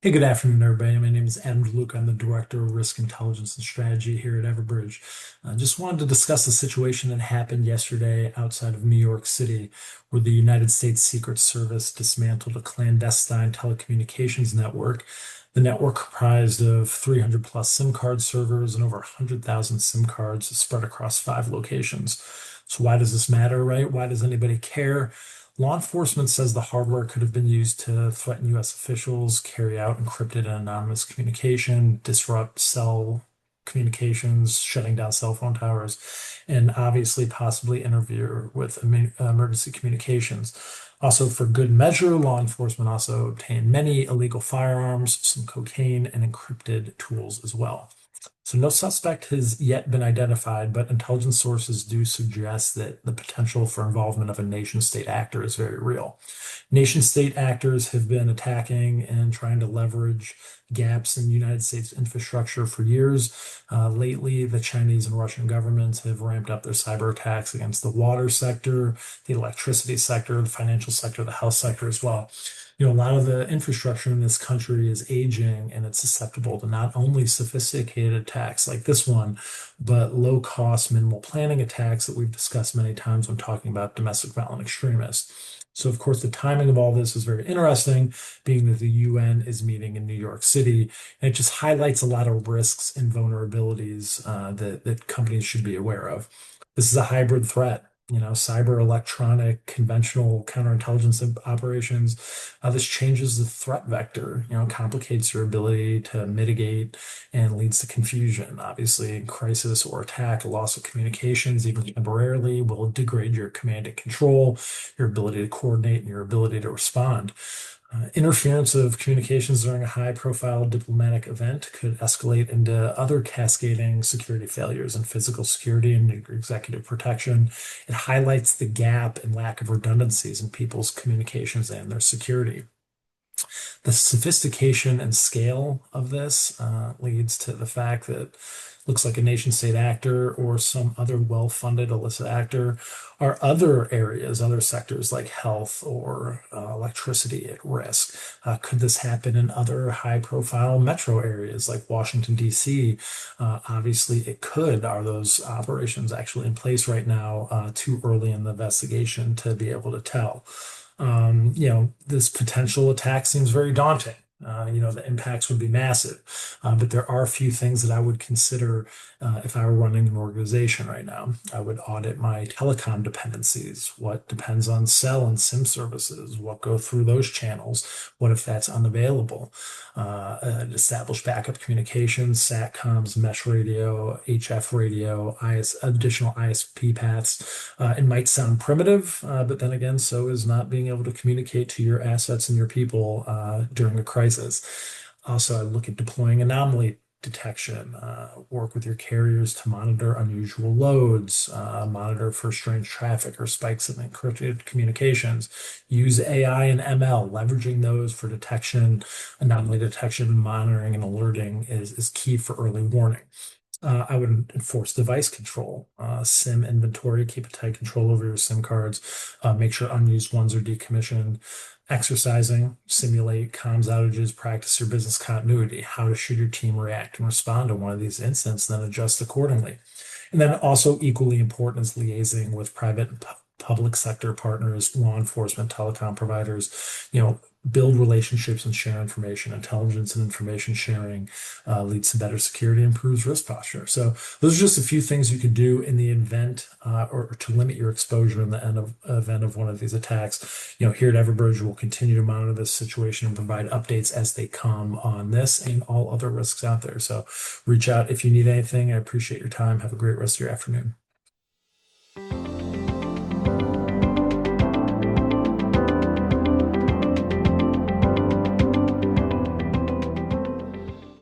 Hey, good afternoon, everybody. My name is Adam DeLuca. I'm the Director of Risk Intelligence and Strategy here at Everbridge. Just wanted to discuss the situation that happened yesterday outside of New York City, where the United States Secret Service dismantled a clandestine telecommunications network. The network comprised of 300 plus SIM card servers and over 100,000 SIM cards spread across 5 locations. So why does this matter, right? Why does anybody care? Law enforcement says the hardware could have been used to threaten U.S. officials, carry out encrypted and anonymous communication, disrupt cell communications, shutting down cell phone towers, and obviously possibly interfere with emergency communications. Also, for good measure, law enforcement also obtained many illegal firearms, some cocaine, and encrypted tools as well. So no suspect has yet been identified, but intelligence sources do suggest that the potential for involvement of a nation-state actor is very real. Nation-state actors have been attacking and trying to leverage gaps in United States infrastructure for years. Lately, the Chinese and Russian governments have ramped up their cyber attacks against the water sector, the electricity sector, the financial sector, the health sector as well. A lot of the infrastructure in this country is aging and it's susceptible to not only sophisticated attacks like this one, but low cost, minimal planning attacks that we've discussed many times when talking about domestic violent extremists. So, of course, the timing of all this is very interesting, being that the UN is meeting in New York City. And it just highlights a lot of risks and vulnerabilities that companies should be aware of. This is a hybrid threat. Cyber, electronic, conventional counterintelligence operations. This changes the threat vector, complicates your ability to mitigate and leads to confusion. Obviously, in crisis or attack, a loss of communications, even temporarily, will degrade your command and control, your ability to coordinate, and your ability to respond. Interference of communications during a high-profile diplomatic event could escalate into other cascading security failures in physical security and executive protection. It highlights the gap and lack of redundancies in people's communications and their security. The sophistication and scale of this leads to the fact that looks like a nation state actor or some other well-funded illicit actor are other areas, other sectors like health or electricity at risk. Could this happen in other high-profile metro areas like Washington, D.C.? Obviously, it could. Are those operations actually in place right now? Too early in the investigation to be able to tell. This potential attack seems very daunting. The impacts would be massive. But there are a few things that I would consider if I were running an organization right now. I would audit my telecom dependencies. What depends on cell and SIM services? What go through those channels? What if that's unavailable? Establish backup communications, SATCOMs, mesh radio, HF radio, additional ISP paths. It might sound primitive, but then again, so is not being able to communicate to your assets and your people during a crisis. Also, I look at deploying anomaly detection, work with your carriers to monitor unusual loads, monitor for strange traffic or spikes in encrypted communications, use AI and ML, leveraging those for detection, anomaly detection, monitoring, and alerting is key for early warning. I would enforce device control, SIM inventory, keep a tight control over your SIM cards, make sure unused ones are decommissioned. Exercising, simulate comms outages, practice your business continuity. How should your team react and respond to one of these incidents, then adjust accordingly. And then also equally important is liaising with private and public sector partners, law enforcement, telecom providers, build relationships and share information. Intelligence and information sharing leads to better security, improves risk posture. So those are just a few things you could do in the event or to limit your exposure in the event of one of these attacks. Here at Everbridge, we'll continue to monitor this situation and provide updates as they come on this and all other risks out there. So reach out if you need anything. I appreciate your time. Have a great rest of your afternoon.